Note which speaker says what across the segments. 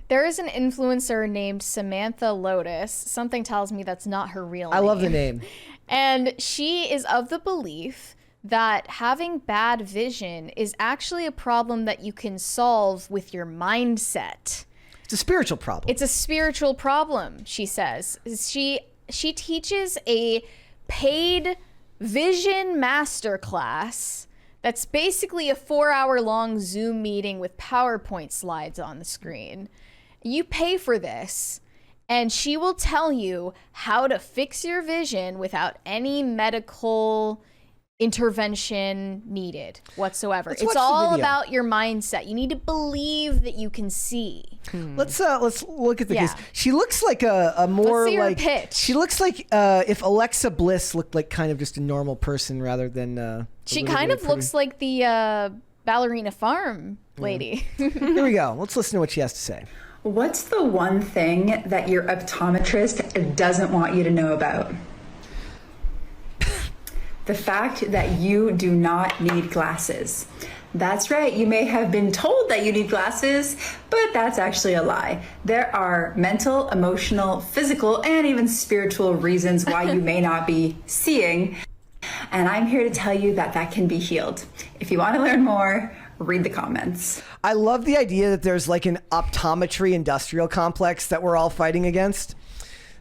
Speaker 1: There is an influencer named Samantha Lotus. Something tells me that's not her real name.
Speaker 2: I love the name.
Speaker 1: And she is of the belief that having bad vision is actually a problem that you can solve with your mindset.
Speaker 2: It's a spiritual problem.
Speaker 1: It's a spiritual problem, she says. She teaches a paid vision masterclass that's basically a 4-hour-long Zoom meeting with PowerPoint slides on the screen. You pay for this, and she will tell you how to fix your vision without any medical intervention needed whatsoever. It's all about your mindset. You need to believe that you can see.
Speaker 2: Let's look at the case. She looks like a more
Speaker 1: Let's see her
Speaker 2: like
Speaker 1: pitch.
Speaker 2: She looks like if Alexa Bliss looked like kind of just a normal person rather than
Speaker 1: she kind of looks like the Ballerina Farm lady.
Speaker 2: Here we go. Let's listen to what she has to say.
Speaker 3: What's the one thing that your optometrist doesn't want you to know about? The fact that you do not need glasses. That's right, you may have been told that you need glasses, but that's actually a lie. There are mental, emotional, physical, and even spiritual reasons why you may not be seeing. And I'm here to tell you that that can be healed. If you want to learn more, read the comments.
Speaker 2: I love the idea that there's like an optometry industrial complex that we're all fighting against.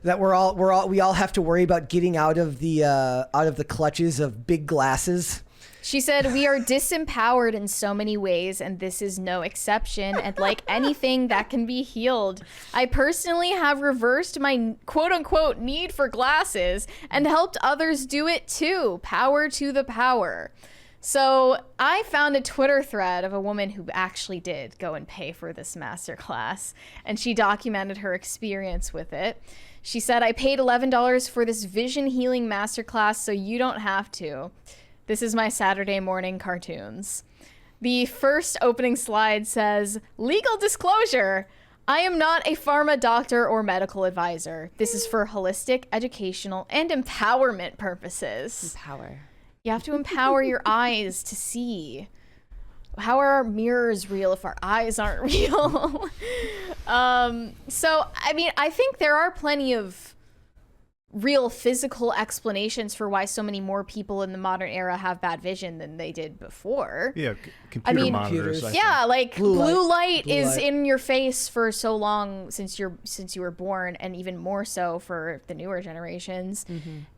Speaker 2: That we all have to worry about getting out of the clutches of big glasses.
Speaker 1: She said, we are disempowered in so many ways, and this is no exception. And like anything, that can be healed. I personally have reversed my quote-unquote need for glasses and helped others do it too. Power to the power. So I found a Twitter thread of a woman who actually did go and pay for this masterclass, and she documented her experience with it. She said, I paid $11 for this vision healing masterclass, so you don't have to. This is my Saturday morning cartoons. The first opening slide says, legal disclosure. I am not a pharma doctor or medical advisor. This is for holistic, educational, and empowerment purposes.
Speaker 4: Empower.
Speaker 1: You have to empower your eyes to see. How are our mirrors real if our eyes aren't real? So, I mean, I think there are plenty of real physical explanations for why so many more people in the modern era have bad vision than they did before.
Speaker 5: Yeah, computer monitors.
Speaker 1: Yeah, like blue light is
Speaker 2: light.
Speaker 1: in your face for so long since you were born, and even more so for the newer generations.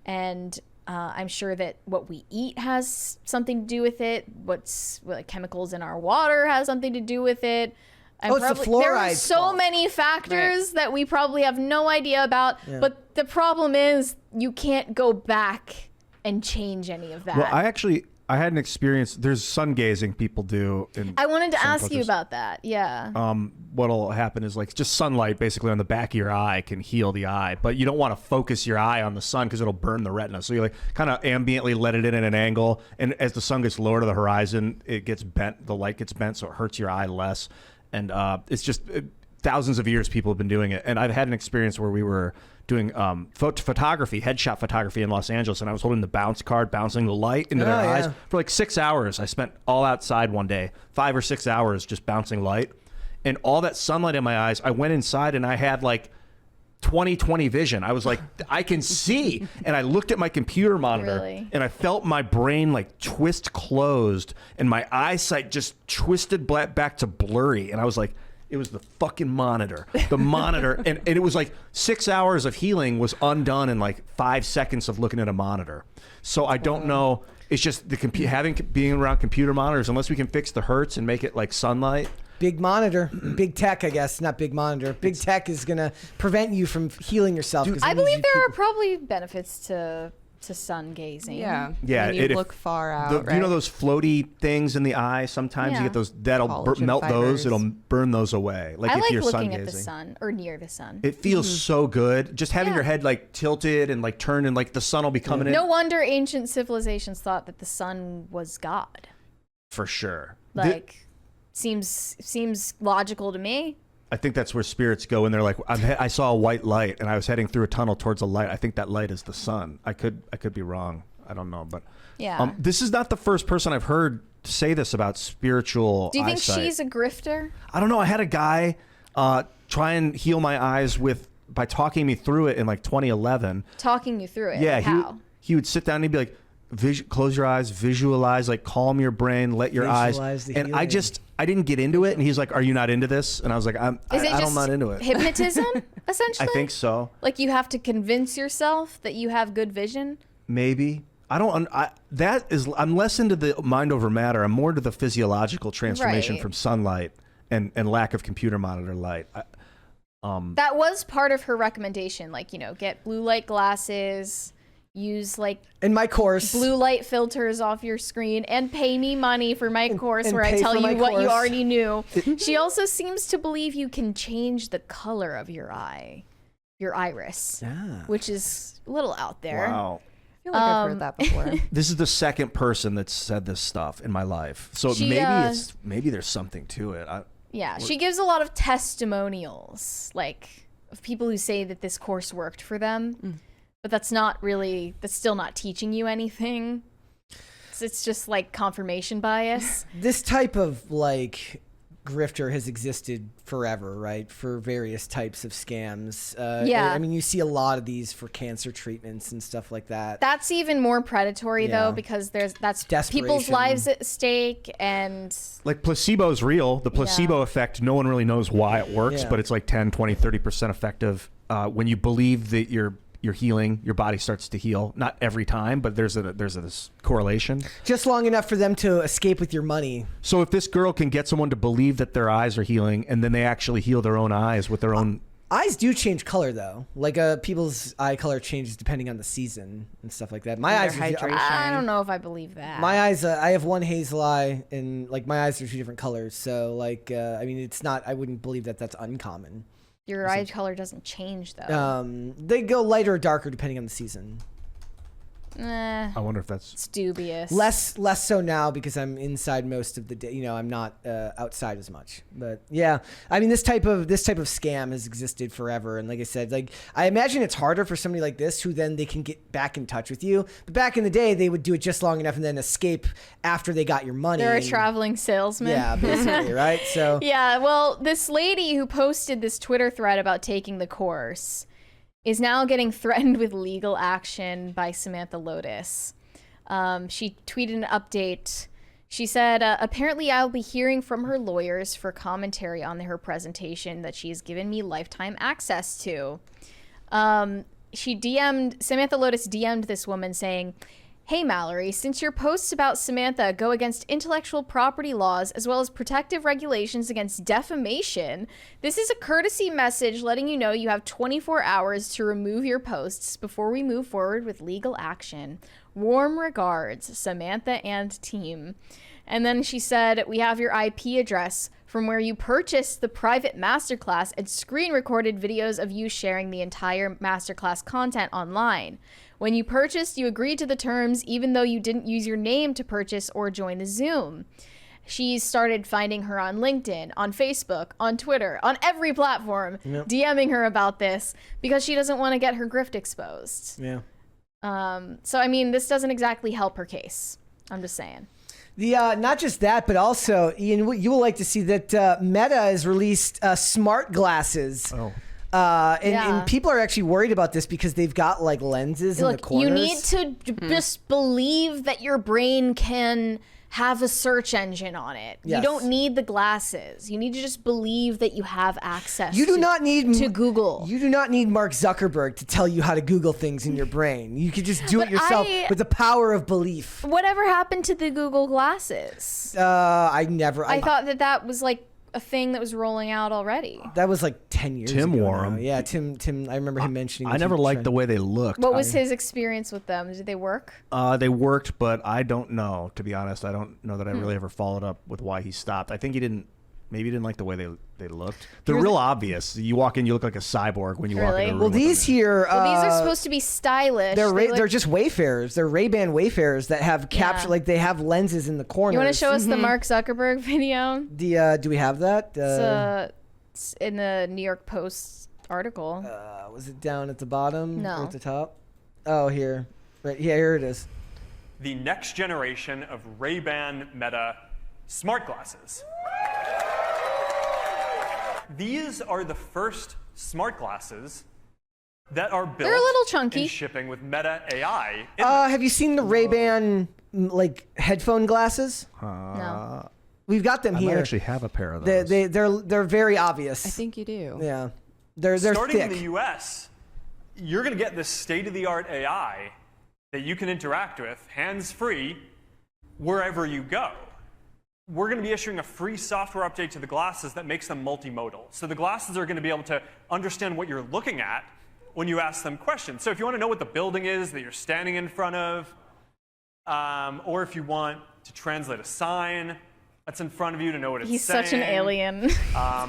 Speaker 1: And I'm sure that what we eat has something to do with it. What's chemicals in our water has something to do with it.
Speaker 2: It's the fluoride
Speaker 1: there are so
Speaker 2: fault.
Speaker 1: many factors that we probably have no idea about.
Speaker 2: Yeah.
Speaker 1: But the problem is you can't go back and change any of that.
Speaker 5: Well, I had an experience. There's sun gazing people do.
Speaker 1: I wanted to ask you
Speaker 5: cultures.
Speaker 1: about that. Yeah.
Speaker 5: What'll happen is like just sunlight basically on the back of your eye can heal the eye, but you don't want to focus your eye on the sun because it'll burn the retina. So you like kind of ambiently let it in at an angle, and as the sun gets lower to the horizon, it gets bent. The light gets bent, so it hurts your eye less. And it's just thousands of years people have been doing it. And I've had an experience where we were doing photography, headshot photography in Los Angeles, and I was holding the bounce card, bouncing the light into their eyes for like 6 hours. I spent all outside one day, 5 or 6 hours just bouncing light. And all that sunlight in my eyes, I went inside and I had like 20/20 vision. I was like, I can see. And I looked at my computer monitor and I felt my brain like twist closed and my eyesight just twisted back to blurry. And I was like, it was the fucking monitor. The monitor. And it was like 6 hours of healing was undone in like 5 seconds of looking at a monitor. So I don't know. It's just being around computer monitors, unless we can fix the hertz and make it like sunlight.
Speaker 2: Big monitor, big tech, I guess, not big monitor. Big tech is going to prevent you from healing yourself.
Speaker 1: I believe there are probably benefits to sun gazing.
Speaker 4: Yeah.
Speaker 5: Yeah.
Speaker 4: When you look far out, right?
Speaker 5: You know those floaty things in the eye? Sometimes you get those, that'll melt those. It'll burn those away.
Speaker 1: Like I
Speaker 5: if you're
Speaker 1: looking
Speaker 5: sun
Speaker 1: at the
Speaker 5: gazing.
Speaker 1: sun or near the sun.
Speaker 5: It feels so good. Just having your head like tilted and like turned and like the sun will be coming in.
Speaker 1: No wonder ancient civilizations thought that the sun was God.
Speaker 5: For sure.
Speaker 1: Like, seems logical to me.
Speaker 5: I think that's where spirits go when they're like, I saw a white light and I was heading through a tunnel towards a light. I think that light is the sun. I could be wrong. I don't know, but
Speaker 1: yeah.
Speaker 5: This is not the first person I've heard say this about spiritual.
Speaker 1: Do you think
Speaker 5: eyesight.
Speaker 1: she's a grifter?
Speaker 5: I don't know. I had a guy try and heal my eyes by talking me through it in like 2011.
Speaker 1: Talking you through it.
Speaker 5: Yeah,
Speaker 1: How?
Speaker 5: he would sit down and he'd be like, close your eyes, visualize, like calm your brain, let your eyes. And I didn't get into it. And he's like, are you not into this? And I was like, I'm not into it.
Speaker 1: Hypnotism, essentially?
Speaker 5: I think so.
Speaker 1: Like you have to convince yourself that you have good vision?
Speaker 5: Maybe. I'm less into the mind over matter. I'm more into the physiological transformation
Speaker 1: Right.
Speaker 5: from sunlight and lack of computer monitor light.
Speaker 1: That was part of her recommendation. Like, get blue light glasses, use like
Speaker 2: in my course,
Speaker 1: blue light filters off your screen, and pay me money for my course where I
Speaker 2: pay
Speaker 1: tell
Speaker 2: for
Speaker 1: you
Speaker 2: my
Speaker 1: what you
Speaker 2: course.
Speaker 1: already knew. She also seems to believe you can change the color of your eye, your iris, which is a little out there.
Speaker 5: Wow.
Speaker 4: I feel like I've heard that before.
Speaker 5: This is the second person that's said this stuff in my life. So maybe there's something to it.
Speaker 1: Yeah, she gives a lot of testimonials, like of people who say that this course worked for them, but that's still not teaching you anything. It's just like confirmation bias.
Speaker 2: This type of like grifter has existed forever, right? For various types of scams.
Speaker 1: Yeah.
Speaker 2: I mean, you see a lot of these for cancer treatments and stuff like that.
Speaker 1: That's even more predatory
Speaker 2: Yeah.
Speaker 1: though, because that's
Speaker 2: Desperation.
Speaker 1: people's lives at stake, and
Speaker 5: Like placebo is real. The placebo effect, no one really knows why it works,
Speaker 2: Yeah.
Speaker 5: but it's like 10, 20, 30% effective. When you believe that you're healing, your body starts to heal. Not every time, but there's this correlation.
Speaker 2: Just long enough for them to escape with your money.
Speaker 5: So if this girl can get someone to believe that their eyes are healing, and then they actually heal their own eyes with their own...
Speaker 2: Eyes do change color though. Like people's eye color changes depending on the season and stuff like that. My
Speaker 4: And
Speaker 2: eyes
Speaker 4: their
Speaker 2: are,
Speaker 4: hydration.
Speaker 1: I don't know if I believe that.
Speaker 2: my eyes, I have one hazel eye, and like my eyes are two different colors. So like, I mean, it's not. I wouldn't believe that that's uncommon.
Speaker 1: Your eye color doesn't change though.
Speaker 2: They go lighter or darker depending on the season.
Speaker 1: I
Speaker 5: wonder if that's...
Speaker 1: It's dubious.
Speaker 2: Less so now because I'm inside most of the day. I'm not outside as much. But yeah, I mean, this type of scam has existed forever. And like I said, like I imagine it's harder for somebody like this who then they can get back in touch with you. But back in the day, they would do it just long enough and then escape after they got your money.
Speaker 1: They're a traveling salesman.
Speaker 2: Yeah, basically, right? So
Speaker 1: Yeah, well, this lady who posted this Twitter thread about taking the course is now getting threatened with legal action by Samantha Lotus. She tweeted an update. She said, apparently I'll be hearing from her lawyers for commentary on her presentation that she has given me lifetime access to. Samantha Lotus DM'd this woman saying, "Hey Mallory, since your posts about Samantha go against intellectual property laws as well as protective regulations against defamation, this is a courtesy message letting you know you have 24 hours to remove your posts before we move forward with legal action. Warm regards, Samantha and team." And then she said, "We have your IP address from where you purchased the private masterclass and screen recorded videos of you sharing the entire masterclass content online. When you purchased, you agreed to the terms even though you didn't use your name to purchase or join the Zoom." She started finding her on LinkedIn, on Facebook, on Twitter, on every platform, DMing her about this because she doesn't want to get her grift exposed.
Speaker 2: yeah.
Speaker 1: So, I mean, this doesn't exactly help her case. I'm just saying.
Speaker 2: Not just that, but also, Ian, you will like to see that Meta has released smart glasses.
Speaker 5: Oh.
Speaker 2: And people are actually worried about this because they've got like lenses in the
Speaker 1: Look,
Speaker 2: corners.
Speaker 1: you need to just believe that your brain can have a search engine on it.
Speaker 2: Yes.
Speaker 1: You don't need the glasses. You need to just believe that you have access
Speaker 2: You do not need
Speaker 1: to Google.
Speaker 2: You do not need Mark Zuckerberg to tell you how to Google things in your brain. You can just do it
Speaker 1: But
Speaker 2: yourself with the power of belief.
Speaker 1: Whatever happened to the Google glasses?
Speaker 2: I
Speaker 1: thought that was like a thing that was rolling out already.
Speaker 2: that was like 10 years
Speaker 5: Tim
Speaker 2: ago.
Speaker 5: wore
Speaker 2: now.
Speaker 5: 'em.
Speaker 2: Yeah, Tim. I remember him mentioning.
Speaker 5: I never liked the way they looked.
Speaker 1: What was his experience with them? Did they work?
Speaker 5: They worked, but I don't know. To be honest, I don't know that I really ever followed up with why he stopped. I think he didn't. Maybe he didn't like the way they looked. They're real obvious. You walk in, you look like a cyborg when you walk in.
Speaker 1: Really?
Speaker 5: A room
Speaker 2: Well,
Speaker 5: with
Speaker 2: these
Speaker 5: them.
Speaker 2: here.
Speaker 1: Well, these are supposed to be stylish.
Speaker 2: They're just Wayfarers. They're Ray-Ban Wayfarers that have capture like they have lenses in the corners.
Speaker 1: You want to show us the Mark Zuckerberg video?
Speaker 2: Do we have that?
Speaker 1: It's in the New York Post article.
Speaker 2: Was it down at the bottom
Speaker 1: No.
Speaker 2: or at the top? Oh, here. Right. Yeah, here it is.
Speaker 6: The next generation of Ray-Ban Meta smart glasses. These are the first smart glasses that are built
Speaker 1: They're a little chunky.
Speaker 6: and shipping with Meta AI.
Speaker 2: Have you seen the Ray-Ban like headphone glasses?
Speaker 1: No.
Speaker 2: We've got them
Speaker 5: I
Speaker 2: here.
Speaker 5: might actually have a pair of those.
Speaker 2: They're very obvious.
Speaker 4: I think you do.
Speaker 2: Yeah, they're
Speaker 6: Starting
Speaker 2: thick.
Speaker 6: in the US, you're going to get this state-of-the-art AI that you can interact with hands-free wherever you go. We're going to be issuing a free software update to the glasses that makes them multimodal. So the glasses are going to be able to understand what you're looking at when you ask them questions. So if you want to know what the building is that you're standing in front of, or if you want to translate a sign that's in front of you to know what it's
Speaker 1: He's
Speaker 6: saying.
Speaker 1: such an alien.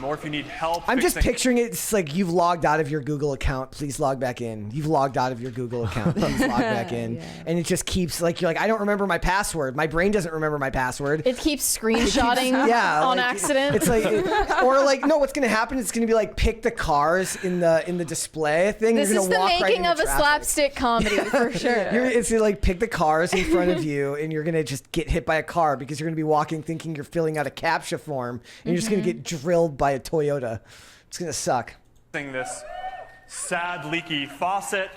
Speaker 6: Or if you need help
Speaker 2: I'm just
Speaker 6: fixing-
Speaker 2: picturing it. It's like you've logged out of your Google account. Please log back in. You've logged out of your Google account. Please log back in.
Speaker 4: Yeah.
Speaker 2: And it just keeps like you're like, I don't remember my password. My brain doesn't remember my password.
Speaker 1: It keeps screenshotting
Speaker 2: Yeah,
Speaker 1: on
Speaker 2: like,
Speaker 1: accident.
Speaker 2: It's like, or like, no. What's gonna happen? It's gonna be like pick the cars in the display thing.
Speaker 1: This
Speaker 2: You're
Speaker 1: is
Speaker 2: gonna
Speaker 1: the
Speaker 2: walk right
Speaker 1: making
Speaker 2: into
Speaker 1: of a
Speaker 2: traffic.
Speaker 1: slapstick comedy for sure.
Speaker 2: It's like pick the cars in front of you, and you're gonna just get hit by a car because you're gonna be walking thinking you're filling out a CAPTCHA form, and you're just gonna get drilled by a Toyota. It's gonna suck.
Speaker 6: This sad leaky faucet.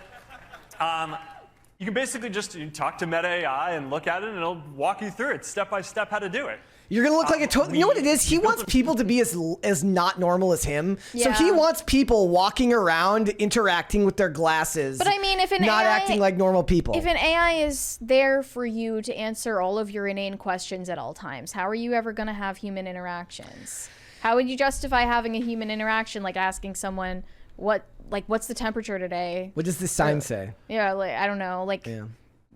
Speaker 6: You can basically just talk to Meta AI and look at it, and it'll walk you through it step by step how to do it.
Speaker 2: You're gonna look like a total. You know what it is? He wants people to be as not normal as him. So he
Speaker 1: Yeah.
Speaker 2: wants people walking around, interacting with their glasses.
Speaker 1: But I mean, if an
Speaker 2: not
Speaker 1: AI
Speaker 2: acting like normal people.
Speaker 1: If an AI is there for you to answer all of your inane questions at all times, how are you ever going to have human interactions? How would you justify having a human interaction, like asking someone what's the temperature today?
Speaker 2: What does this sign say?
Speaker 1: Yeah, like I don't know, like
Speaker 2: Yeah.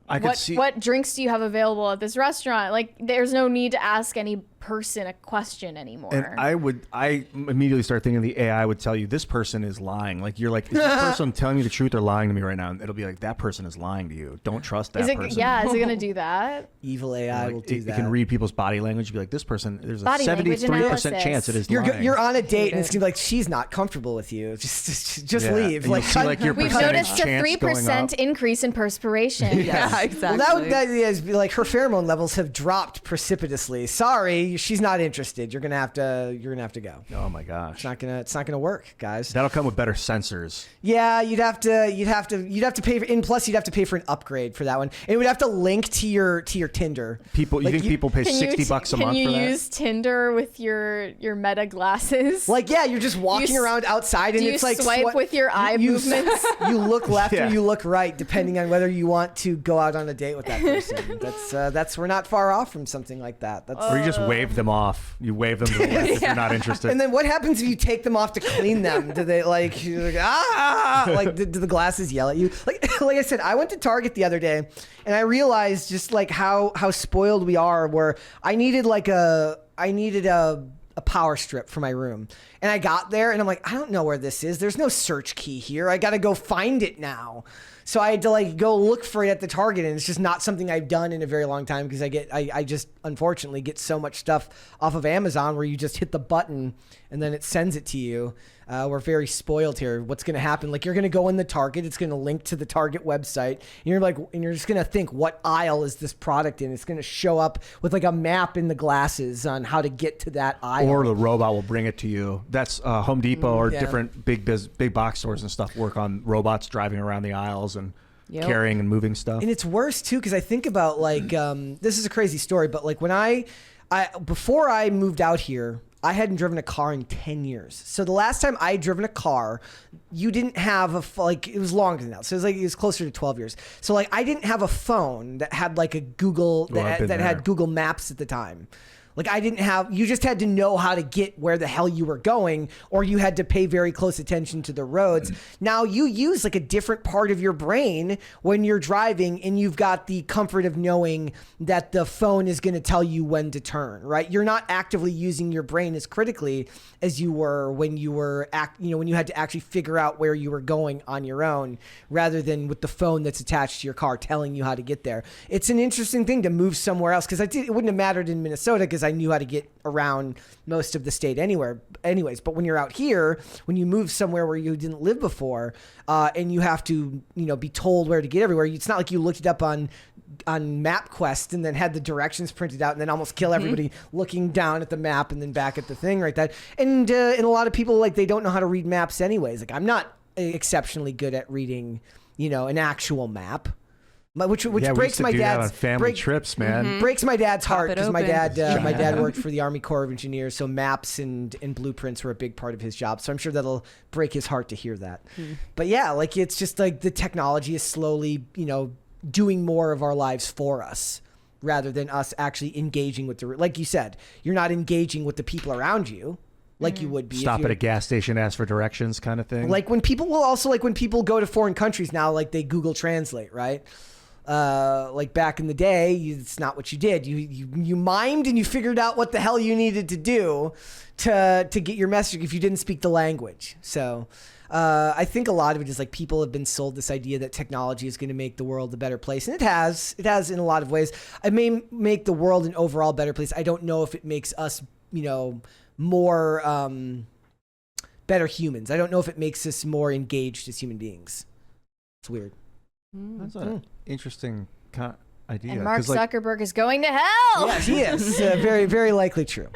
Speaker 5: I could see.
Speaker 1: what drinks do you have available at this restaurant? Like there's no need to ask any person a question anymore.
Speaker 5: And I immediately start thinking the AI would tell you this person is lying. Like you're like, is this person telling me the truth or lying to me right now? And it'll be like, that person is lying to you. Don't trust that
Speaker 1: is it
Speaker 5: person.
Speaker 1: is it going to do that?
Speaker 2: Evil AI will
Speaker 5: Like,
Speaker 2: do
Speaker 5: it
Speaker 2: that.
Speaker 5: can read people's body language. Be like, this person. There's a
Speaker 1: Body language
Speaker 5: 73%
Speaker 1: analysis.
Speaker 5: chance it is
Speaker 2: You're
Speaker 5: lying.
Speaker 2: you're on a date and it's gonna be like she's not comfortable with you. Just
Speaker 5: Yeah.
Speaker 2: leave.
Speaker 5: And
Speaker 2: Like
Speaker 5: you'll see, like, your
Speaker 1: We've
Speaker 5: percentage
Speaker 1: noticed a
Speaker 5: chance
Speaker 1: 3%
Speaker 5: going
Speaker 1: increase in perspiration.
Speaker 4: Yeah, exactly.
Speaker 2: Well, that is like her pheromone levels have dropped precipitously. Sorry, she's not interested. You're gonna have to go.
Speaker 5: Oh my gosh.
Speaker 2: It's not gonna work, guys.
Speaker 5: That'll come with better sensors.
Speaker 2: Yeah, you'd have to pay for. And plus, you'd have to pay for an upgrade for that one. And it would have to link to your Tinder.
Speaker 5: People, you
Speaker 2: Like,
Speaker 5: think people pay
Speaker 1: Can
Speaker 5: $60 a month
Speaker 1: Can
Speaker 5: for
Speaker 1: you
Speaker 5: that?
Speaker 1: use Tinder with your Meta glasses?
Speaker 2: Like, yeah, you're just walking
Speaker 1: s-
Speaker 2: around outside, and
Speaker 1: do you
Speaker 2: it's like
Speaker 1: swipe with your eye movements?
Speaker 2: You look left
Speaker 5: Yeah.
Speaker 2: or you look right, depending on whether you want to go out on a date with that person. That's we're not far off from something like that. That's
Speaker 5: Or you just wave them off. You wave them to the left if you're not interested.
Speaker 2: And then what happens if you take them off to clean them? Do they like, you're like like do the glasses yell at you? Like I said, I went to Target the other day and I realized just like how spoiled we are, where I needed a power strip for my room. And I got there and I'm like, I don't know where this is. There's no search key here. I got to go find it now. So I had to like go look for it at the Target, and it's just not something I've done in a very long time because I just unfortunately get so much stuff off of Amazon where you just hit the button and then it sends it to you. We're very spoiled here. What's going to happen? Like you're going to go in the Target, it's going to link to the Target website. And you're just going to think, what aisle is this product in? It's going to show up with like a map in the glasses on how to get to that aisle.
Speaker 5: Or the robot will bring it to you. That's Home Depot or
Speaker 2: yeah.
Speaker 5: different big box stores and stuff work on robots driving around the aisles and
Speaker 4: Yep.
Speaker 5: carrying and moving stuff.
Speaker 2: And it's worse too, because I think about like this is a crazy story, but like when I before I moved out here, I hadn't driven a car in 10 years. So the last time I had driven a car, you didn't have it was longer than that. So it was closer to 12 years. So like I didn't have a phone that had like a Google
Speaker 5: I've been
Speaker 2: that
Speaker 5: there.
Speaker 2: had Google Maps at the time. Like you just had to know how to get where the hell you were going, or you had to pay very close attention to the roads. Now you use like a different part of your brain when you're driving, and you've got the comfort of knowing that the phone is going to tell you when to turn, right? You're not actively using your brain as critically as you were when you were when you had to actually figure out where you were going on your own, rather than with the phone that's attached to your car telling you how to get there. It's an interesting thing to move somewhere else, because it wouldn't have mattered in Minnesota because because I knew how to get around most of the state anyways. But when you're out here, when you move somewhere where you didn't live before, and you have to, be told where to get everywhere, it's not like you looked it up on MapQuest and then had the directions printed out and then almost kill everybody looking down at the map and then back at the thing right there. And a lot of people, like, they don't know how to read maps anyways. Like, I'm not exceptionally good at reading, an actual map. Which breaks my dad's
Speaker 5: trips, man.
Speaker 2: Breaks my dad's heart because my
Speaker 4: open.
Speaker 2: dad worked for the Army Corps of Engineers, so maps and blueprints were a big part of his job. So I'm sure that'll break his heart to hear that. But yeah, like, it's just like the technology is slowly, doing more of our lives for us rather than us actually engaging with like you said, you're not engaging with the people around you like you would be.
Speaker 5: Stop at a gas station, ask for directions, kind of thing.
Speaker 2: Like when people when people go to foreign countries now, like they Google Translate, right? Like back in the day, it's not what you did. You mimed and you figured out what the hell you needed to do to get your message if you didn't speak the language. So I think a lot of it is like people have been sold this idea that technology is going to make the world a better place. And it has in a lot of ways. It may make the world an overall better place. I don't know if it makes us, more better humans. I don't know if it makes us more engaged as human beings. It's weird.
Speaker 5: That's an interesting idea.
Speaker 1: And Mark
Speaker 5: 'cause, like,
Speaker 1: Zuckerberg is going to hell.
Speaker 2: Yeah, he is. Very, very likely true.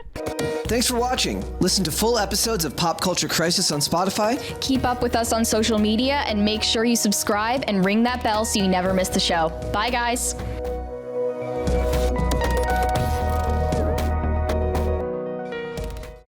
Speaker 2: Thanks for watching. Listen to full episodes of Pop Culture Crisis on Spotify.
Speaker 1: Keep up with us on social media and make sure you subscribe and ring that bell so you never miss the show. Bye, guys.